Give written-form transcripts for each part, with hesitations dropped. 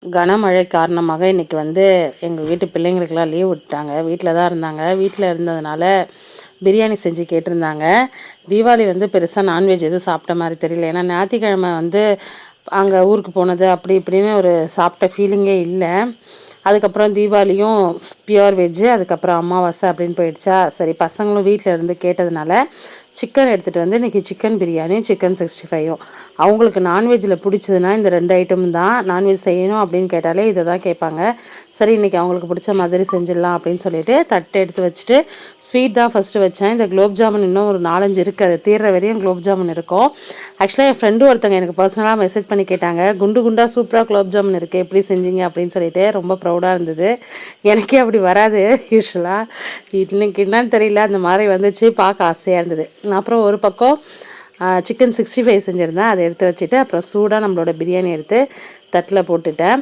கனமழை காரணமாக இன்றைக்கி வந்து எங்கள் வீட்டு பிள்ளைங்களுக்கெல்லாம் லீவ் விட்டாங்க. வீட்டில் தான் இருந்தாங்க. வீட்டில் இருந்ததுனால பிரியாணி செஞ்சு கேட்டிருந்தாங்க. தீபாவளி வந்து பெருசாக நான்வெஜ் எதுவும் சாப்பிட்ட மாதிரி தெரியல. ஏன்னா ஞாயிற்றுக்கிழமை வந்து அங்கே ஊருக்கு போனது அப்படி இப்படின்னு ஒரு சாப்பிட்ட ஃபீலிங்கே இல்லை. அதுக்கப்புறம் தீபாவளியும் பியூர் வெஜ்ஜு, அதுக்கப்புறம் அமாவாசை அப்படின்னு போயிடுச்சா. சரி, பசங்களும் வீட்டில் இருந்து கேட்டதுனால சிக்கன் எடுத்துகிட்டு வந்து இன்றைக்கி சிக்கன் பிரியாணியும் சிக்கன் 65யும். அவங்களுக்கு நான்வெஜ்ஜில் பிடிச்சதுன்னா இந்த 2 ஐட்டம் தான். நான்வெஜ் செய்யணும் அப்படின்னு கேட்டாலே இதை தான் கேட்பாங்க. சரி, இன்றைக்கி அவங்களுக்கு பிடிச்ச மாதிரி செஞ்சிடலாம் அப்படின்னு சொல்லிட்டு தட்டை எடுத்து வச்சுட்டு ஸ்வீட் தான் ஃபஸ்ட்டு வச்சேன். இந்த குலோப் ஜாமுன் இன்னும் ஒரு 4-5 இருக்குது. அது தீர்ற வரையும் குலோப் ஜாமுன் இருக்கும். ஆக்சுவலாக என் ஃப்ரெண்டு ஒருத்தங்க எனக்கு பர்சனலாக மெசேஜ் பண்ணி கேட்டாங்க, குண்டு குண்டாக சூப்பராக குலோப் ஜாமுன் இருக்குது, எப்படி செஞ்சீங்க அப்படின்னு சொல்லிட்டு. ரொம்ப ப்ரௌடாக இருந்தது. எனக்கே அப்படி வராது யூஸ்வலாக. இன்னைக்கு என்னன்னு தெரியல, அந்த மாதிரி வந்துச்சு. பார்க்க ஆசையாக இருந்தது. அப்புறம் ஒரு பக்கம் சிக்கன் 65 செஞ்சுருந்தேன். அதை எடுத்து வச்சுட்டு அப்புறம் சூடாக நம்மளோட பிரியாணி எடுத்து தட்டில் போட்டுட்டேன்.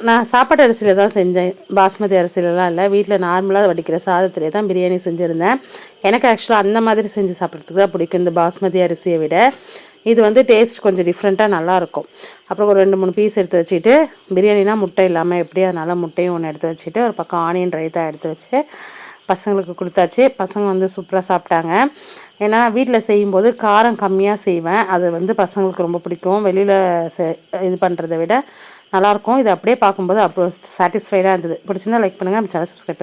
நான் சாப்பாட்டு அரிசியில் தான் செஞ்சேன், பாஸ்மதி அரிசியிலலாம் இல்லை. வீட்டில் நார்மலாக வடிக்கிற சாதத்திலே தான் பிரியாணி செஞ்சுருந்தேன். எனக்கு ஆக்சுவலாக அந்த மாதிரி செஞ்சு சாப்பிட்றதுக்கு தான் பிடிக்கும், இந்த பாஸ்மதி அரிசியை விட. இது வந்து டேஸ்ட் கொஞ்சம் டிஃப்ரெண்ட்டாக நல்லாயிருக்கும். அப்புறம் ஒரு 2-3 பீஸ் எடுத்து வச்சுட்டு, பிரியாணினா முட்டை இல்லாமல் எப்படி, அதனால் முட்டையும் ஒன்று எடுத்து வச்சுட்டு ஒரு பக்கம் ஆனியன் ரைத்தா எடுத்து வச்சு பசங்களுக்கு கொடுத்தாச்சு. பசங்க வந்து சூப்பராக சாப்பிட்டாங்க. ஏன்னா வீட்டில் செய்யும்போது காரம் கம்மியாக செய்வேன். அது வந்து பசங்களுக்கு ரொம்ப பிடிக்கும். வெளியில் இது பண்ணுறதை விட நல்லாயிருக்கும். இது அப்படியே பார்க்கும்போது அப்புறம் சாட்டிஸ்ஃபைடாக இருந்தது. பிடிச்சிருந்தா லைக் பண்ணுங்கள், நம்ம சேனல் சப்ஸ்கிரைப் பண்ணுங்கள்.